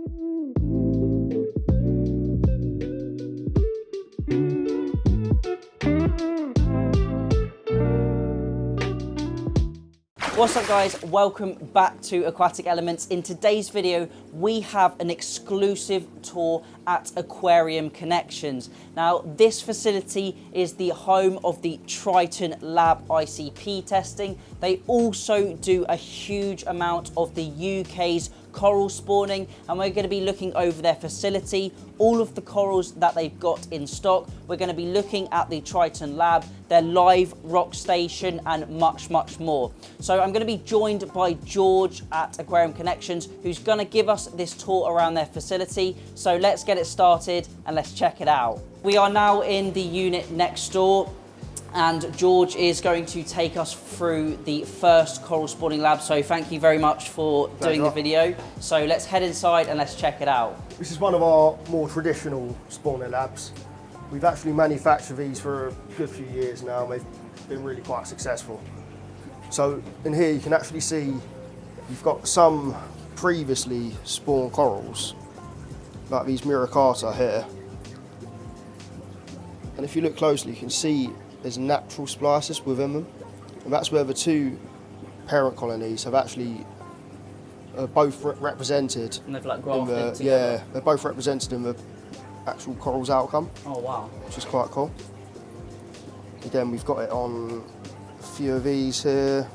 What's up guys, welcome back to Aquatic Elements. In today's video, we have an exclusive tour at Aquarium Connections. Now, this facility is the home of the Triton Lab ICP testing. They also do a huge amount of the UK's coral spawning, and we're going to be looking over their facility, all of the corals that they've got in stock. We're going to be looking at the Triton Lab, their live rock station, and much more. So I'm going to be joined by George at Aquarium Connections, who's going to give us this tour around their facility. So let's get it started and let's check it out. We are now in the unit next door, and George is going to take us through the first coral spawning lab. So thank you very much for doing the video. So let's head inside and let's check it out. This is one of our more traditional spawning labs. We've actually manufactured these for a good few years now, and they've been really quite successful. So in here you can actually see you've got some previously spawned corals, like these Miracata here. And if you look closely, you can see there's natural splices within them, and that's where the two parent colonies have actually both represented. And they've like grafted together. Yeah, they're both represented in the actual coral's outcome. Oh wow. Which is quite cool. Again, we've got it on a few of these here.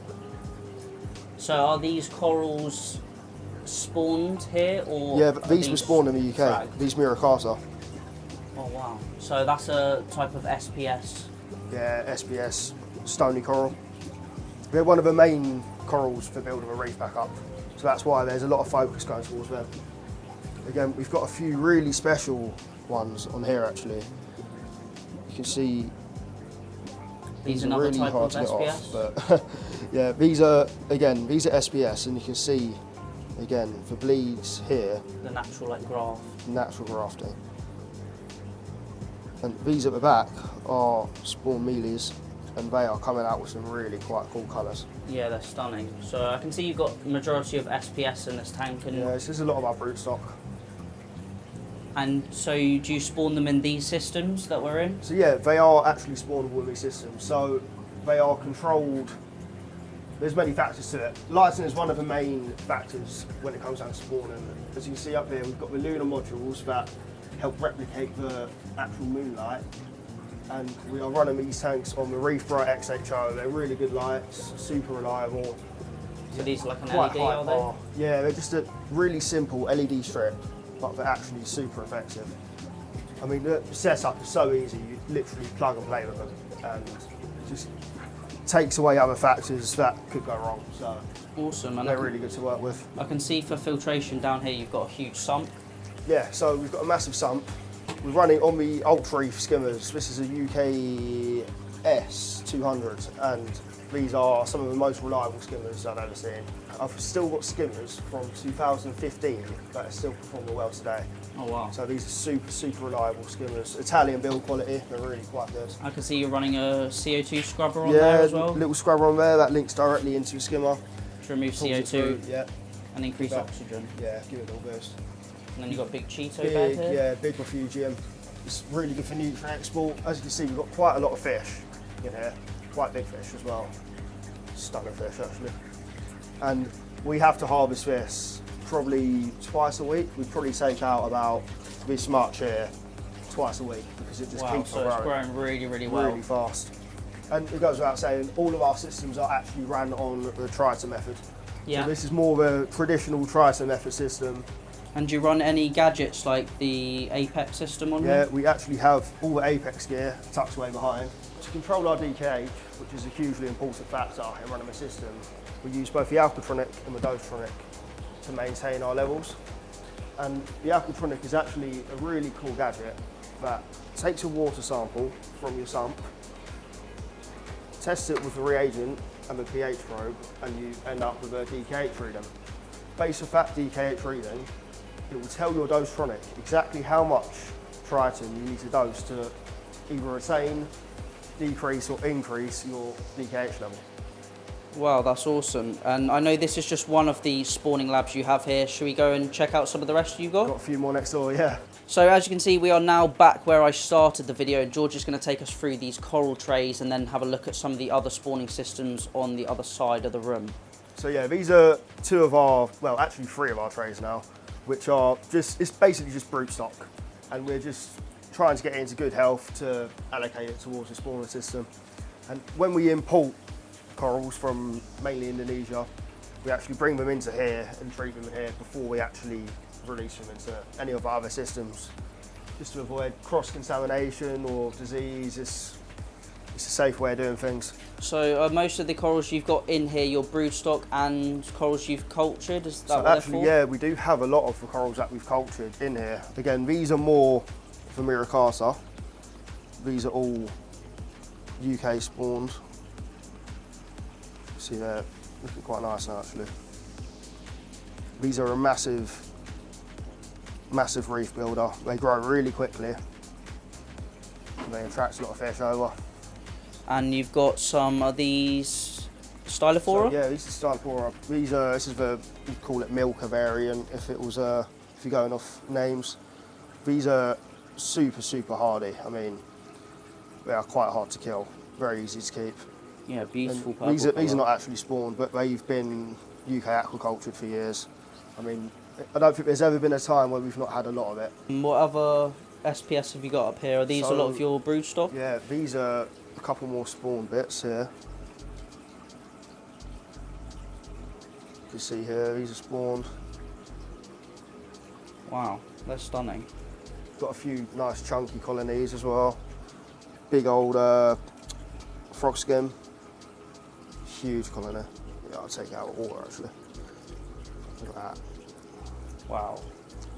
So are these corals spawned here, or? Yeah, these were spawned in the UK, fragged? these Miracata. Oh wow. So that's a type of SPS. Yeah, SPS, stony coral. They're one of the main corals for building a reef back up, so that's why there's a lot of focus going towards them. Again, we've got a few really special ones on here actually. You can see these are really hard to get off, but yeah, these are SPS, and you can see again the bleeds here. The natural like graft. Natural grafting. And these at the back are spawn mealies, and they are coming out with some really quite cool colours. Yeah, they're stunning. So I can see you've got the majority of SPS in this tank. And yeah, this is a lot of our broodstock. And so do you spawn them in these systems that we're in? So yeah, they are actually spawnable in these systems. So they are controlled. There's many factors to it. Lighting is one of the main factors when it comes down to spawning. As you can see up here, we've got the lunar modules that help replicate the actual moonlight, and we are running these tanks on the Reef Bright XHO. They're really good lights, super reliable. So these are like an Quite LED, are power. Yeah, they're just a really simple LED strip, but they're actually super effective. I mean, the setup is so easy. You literally plug and play with them, and it just takes away other factors that could go wrong. So awesome. And they're really good to work with. I can see for filtration down here you've got a huge sump. Yeah, so we've got a massive sump. We're running on the Ultra Reef skimmers. This is a UK S200, and these are some of the most reliable skimmers I've ever seen. I've still got skimmers from 2015 that are still performing well today. Oh wow. So these are super reliable skimmers. Italian build quality, they're really quite good. I can see you're running a CO2 scrubber on there as well. Yeah, little scrubber on there that links directly into the skimmer. To remove CO2 yeah. and increase oxygen. Yeah, give it a little boost. And then you've got big Cheeto bed here. Yeah, big refugium. It's really good for nutrient export. As you can see, we've got quite a lot of fish in here. Quite big fish as well. Stunning fish actually. And we have to harvest this probably twice a week. We probably take out about this much here twice a week, because it just keeps on growing. It's growing really well. Really fast. And it goes without saying, all of our systems are actually run on the Triton method. Yeah. So this is more of a traditional Triton method system. And do you run any gadgets like the Apex system on here? Yeah, we actually have all the Apex gear tucked away behind. To control our DKH, which is a hugely important factor in running the system, we use both the Aquatronic and the Dostronic to maintain our levels. And the Aquatronic is actually a really cool gadget that takes a water sample from your sump, tests it with the reagent and the pH probe, and you end up with a DKH reading. Based off that DKH reading, it will tell your Dostronic exactly how much Triton you need to dose to either retain, decrease or increase your DKH level. Wow, that's awesome. And I know this is just one of the spawning labs you have here. Should we go and check out some of the rest you've got? Got a few more next door, yeah. So as you can see, we are now back where I started the video. George is going to take us through these coral trays and then have a look at some of the other spawning systems on the other side of the room. So yeah, these are two of our, well, actually three of our trays now, which are just, it's basically just broodstock. And we're just trying to get it into good health to allocate it towards the spawner system. And when we import corals from mainly Indonesia, we actually bring them into here and treat them here before we actually release them into any of our other systems, just to avoid cross-contamination or disease. It's a safe way of doing things. So most of the corals you've got in here, your broodstock and corals you've cultured, is that So what actually, they're for? yeah, we do have a lot of the corals that we've cultured in here. Again, these are more for Miracasa. These are all UK spawned. See, they're looking quite nice now, actually. These are a massive reef builder. They grow really quickly. They attract a lot of fish over. And you've got some of these Stylophora? So, yeah, these are Stylophora. These are, this is the, we call it Milka variant if it was, if you're going off names. These are super hardy. I mean, they are quite hard to kill, very easy to keep. Yeah, beautiful purple These are colour. not actually spawned, but they've been UK aquacultured for years. I mean, I don't think there's ever been a time where we've not had a lot of it. And what other SPS have you got up here? Are these a lot of your broodstock? Yeah, these are a couple more spawned bits here. You can see here, these are spawned. Wow, they're stunning. Got a few nice chunky colonies as well. Big old frog skim. Huge colony. Yeah, I'll take it out of water actually. Look at that. Wow.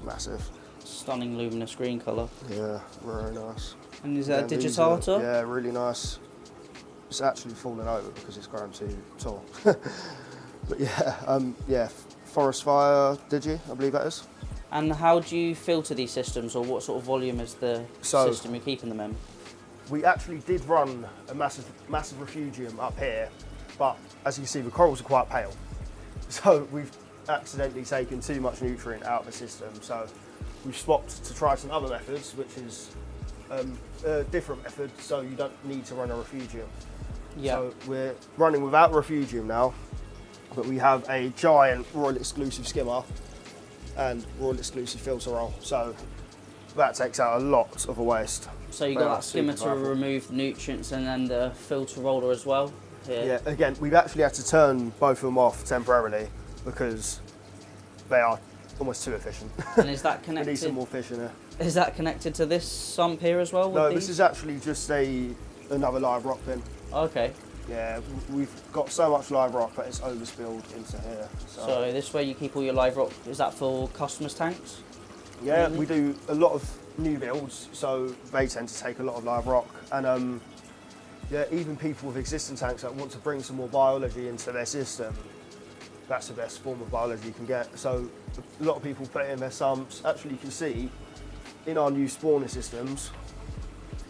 Massive. Stunning luminous green colour. Yeah, very nice. And is that These are- digitata? Yeah, really nice. It's actually fallen over because it's grown too tall. But yeah, yeah, forest fire digi, I believe that is. And how do you filter these systems, or what sort of volume is the system you're keeping them in? We actually did run a massive refugium up here, but as you can see, the corals are quite pale. So we've accidentally taken too much nutrient out of the system. So we've swapped to try some other methods, which is a different method, so you don't need to run a refugium. Yeah. So we're running without refugium now, but we have a giant Royal Exclusive skimmer and Royal Exclusive filter roll. So that takes out a lot of the waste. So you've got that skimmer to remove nutrients and then the filter roller as well here. Yeah, again, we've actually had to turn both of them off temporarily because they are almost too efficient. And is that connected? We need some more fish in there. Is that connected to this sump here as well? No, this is actually just another live rock bin. Okay. Yeah, we've got so much live rock that it's overspilled into here. So this way you keep all your live rock, is that for customers' tanks? Yeah, we do a lot of new builds, so they tend to take a lot of live rock. And yeah, even people with existing tanks that want to bring some more biology into their system, that's the best form of biology you can get. So a lot of people put it in their sumps. Actually, you can see in our new spawner systems,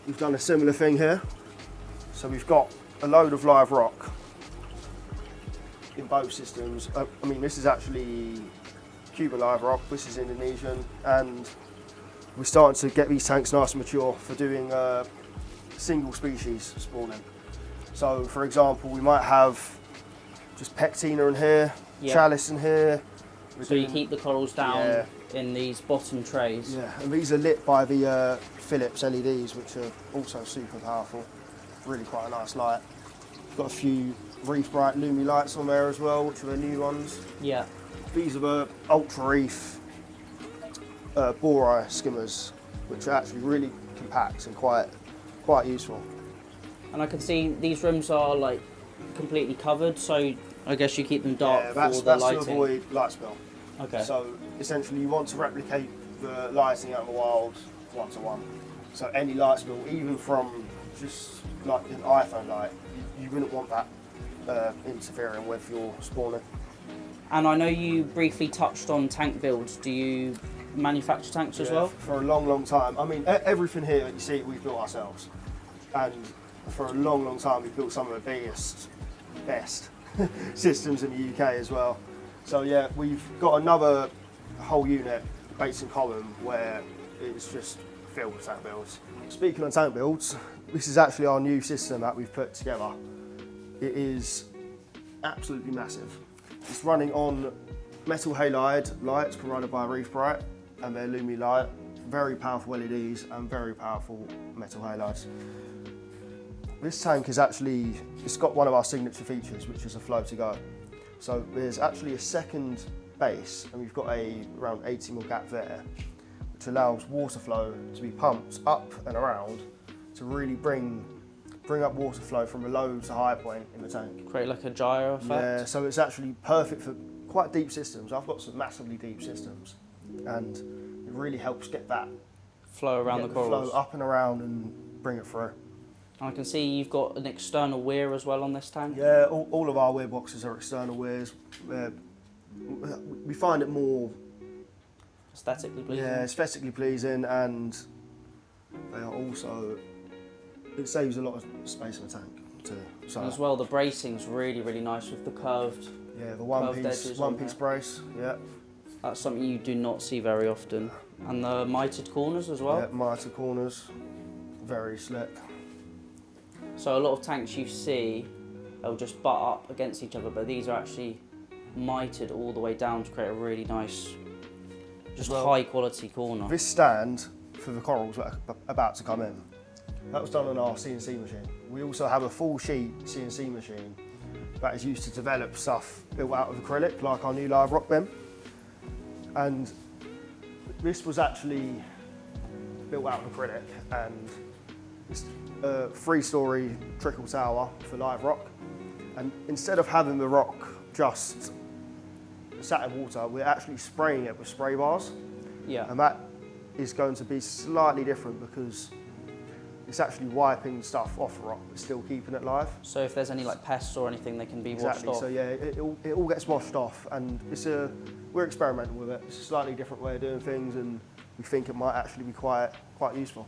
we've done a similar thing here. So we've got a load of live rock in both systems. I mean, this is actually Cuban live rock, this is Indonesian, and we're starting to get these tanks nice and mature for doing single species spawning. So for example, we might have just pectina in here, chalice in here. So you keep the corals down in these bottom trays. Yeah, and these are lit by the Philips LEDs, which are also super powerful. Really quite a nice light. Got a few Reef Bright Lumi lights on there as well, which are the new ones. Yeah. These are the Ultra Reef Bore skimmers, which are actually really compact and quite useful. And I can see these rooms are like completely covered, so I guess you keep them dark for the lighting. That's to avoid light spill. Okay. So essentially you want to replicate the lighting out in the wild one-to-one. So any light spill, even from just like an iPhone light, you wouldn't want that interfering with your spawner. And I know you briefly touched on tank builds. Do you manufacture tanks as well? For a long time. I mean, everything here that you see, we've built ourselves. And for a long time, we've built some of the best systems in the UK as well. So yeah, we've got another whole unit, baits and column, where it's just filled with tank builds. Speaking on tank builds, this is actually our new system that we've put together. It is absolutely massive. It's running on metal halide lights provided by Reef Bright, and their Lumi light. Very powerful LEDs and very powerful metal halides. This tank is actually, it's got one of our signature features, which is a flow to go. So there's actually a second base, and we've got a around 80mm gap there, which allows water flow to be pumped up and around to really bring up water flow from a low to high point in the tank. Create like a gyro effect? Yeah, so it's actually perfect for quite deep systems. I've got some massively deep systems, and it really helps get that flow around the corals. Flow up and around and bring it through. And I can see you've got an external weir as well on this tank? Yeah, all of our weir boxes are external weirs. We find it more aesthetically pleasing? Yeah, aesthetically pleasing, and they are also, it saves a lot of space in the tank too. So, and as well, the bracing's really nice with the curved. Yeah, the one piece brace. Yeah, that's something you do not see very often. And the mitered corners as well. Yeah, mitered corners, very slick. So a lot of tanks you see, they'll just butt up against each other, but these are actually mitered all the way down to create a really nice, just high quality corner. This stand for the corals that are about to come in, that was done on our CNC machine. We also have a full sheet CNC machine that is used to develop stuff built out of acrylic, like our new live rock bin. And this was actually built out of acrylic, and it's a 3-story trickle tower for live rock. And instead of having the rock just sat in water, we're actually spraying it with spray bars. Yeah. And that is going to be slightly different because it's actually wiping stuff off the rock, but still keeping it live. So if there's any like pests or anything, they can be washed off. So yeah, it all gets washed off, and we're experimenting with it. It's a slightly different way of doing things, and we think it might actually be quite useful.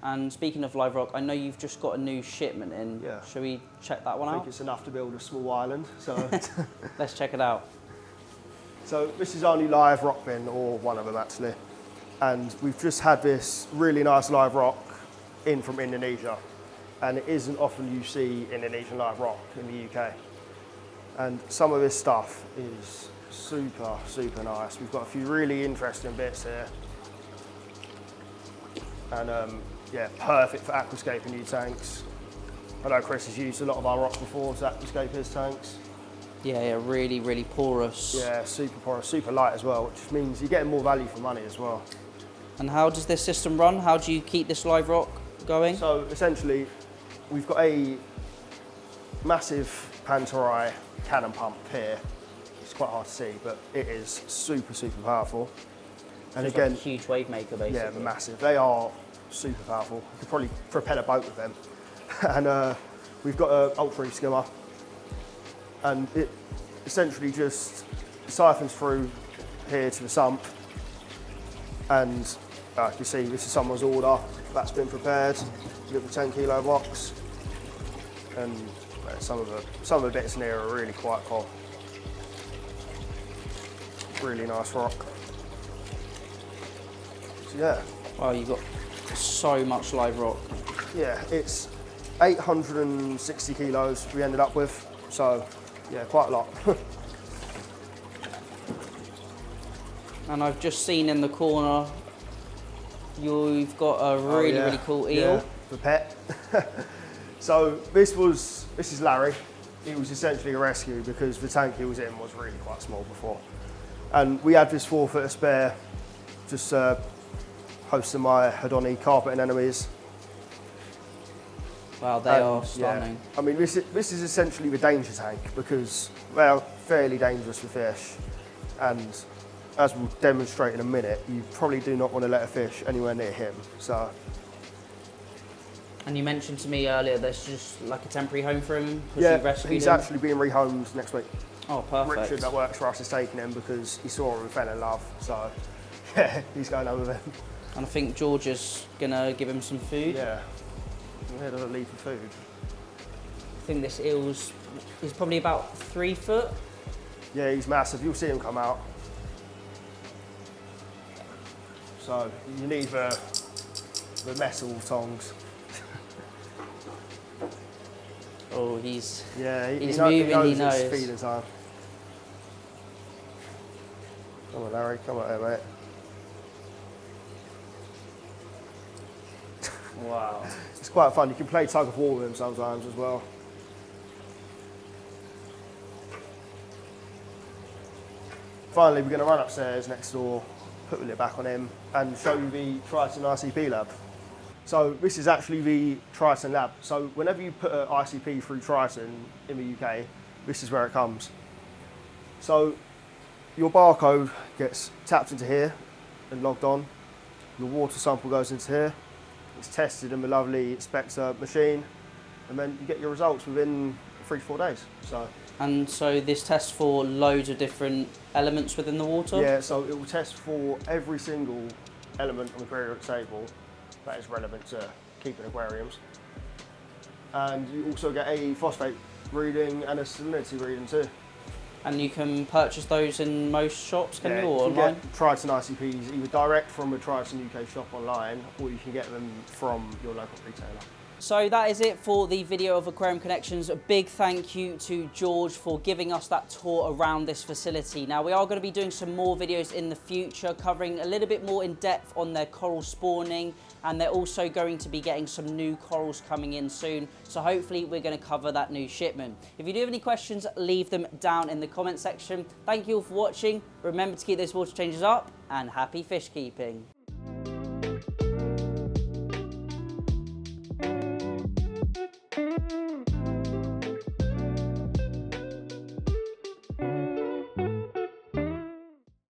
And speaking of live rock, I know you've just got a new shipment in. Yeah. Shall we check that one out? I think it's enough to build a small island, so. Let's check it out. So this is our new live rock bin, or one of them actually. And we've just had this really nice live rock in from Indonesia. And it isn't often you see Indonesian live rock in the UK. And some of this stuff is super nice. We've got a few really interesting bits here. And yeah, perfect for aquascaping new tanks. I know Chris has used a lot of our rock before to aquascape his tanks. Yeah, really porous. Yeah, super porous, super light as well, which means you're getting more value for money as well. And how does this system run? How do you keep this live rock going? So essentially, we've got a massive Pantorai cannon pump here. It's quite hard to see, but it is super powerful. And it's again, like a huge wave maker basically. Yeah, massive. They are super powerful. You could probably propel a boat with them. And we've got an ultra reef skimmer, and it essentially just siphons through here to the sump. And you can see this is someone's order that's been prepared. You've got the 10 kilo box, and some of the bits in here are really quite cool. Really nice rock. So yeah. Wow, you've got so much live rock. Yeah, it's 860 kilos we ended up with, so yeah, quite a lot. And I've just seen in the corner, you've got a really cool eel. Yeah, the pet. So this is Larry. He was essentially a rescue because the tank he was in was really quite small before. And we had this 4-footer spare, just hosting my Hedoni carpet anemones. Wow, they are stunning. Yeah. I mean, this is essentially the danger tank because they're fairly dangerous for fish. And as we'll demonstrate in a minute, you probably do not want to let a fish anywhere near him. So. And you mentioned to me earlier there's just like a temporary home for him? Yeah, he's actually being rehomed next week. Oh, perfect. Richard that works for us is taking him because he saw him and fell in love. So, yeah, he's going home with him. And I think George is going to give him some food. Yeah. Where does it leave for food? think this eel's is probably about 3 foot. Yeah, he's massive. You'll see him come out. So you need the metal tongs. Oh, he's he's moving. He knows. It's feeding time. Come on, Larry. Come on, mate. Wow. It's quite fun. You can play tug of war with him sometimes as well. Finally, we're going to run upstairs next door, put the lid back on him, and show you the Triton ICP lab. So this is actually the Triton lab. So whenever you put an ICP through Triton in the UK, this is where it comes. So your barcode gets tapped into here and logged on. Your water sample goes into here. It's tested in the lovely Spectre machine, and then you get your results within 3 to 4 days. And so this tests for loads of different elements within the water? Yeah, so it will test for every single element on the periodic table that is relevant to keeping aquariums. And you also get a phosphate reading and a salinity reading too. And you can purchase those in most shops, can you, or you can online? get Triton ICPs either direct from a Triton UK shop online, or you can get them from your local retailer. So that is it for the video of Aquarium Connections. A big thank you to George for giving us that tour around this facility. Now, we are going to be doing some more videos in the future, covering a little bit more in depth on their coral spawning, and they're also going to be getting some new corals coming in soon. So hopefully we're going to cover that new shipment. If you do have any questions, leave them down in the comment section. Thank you all for watching. Remember to keep those water changes up, and happy fish keeping.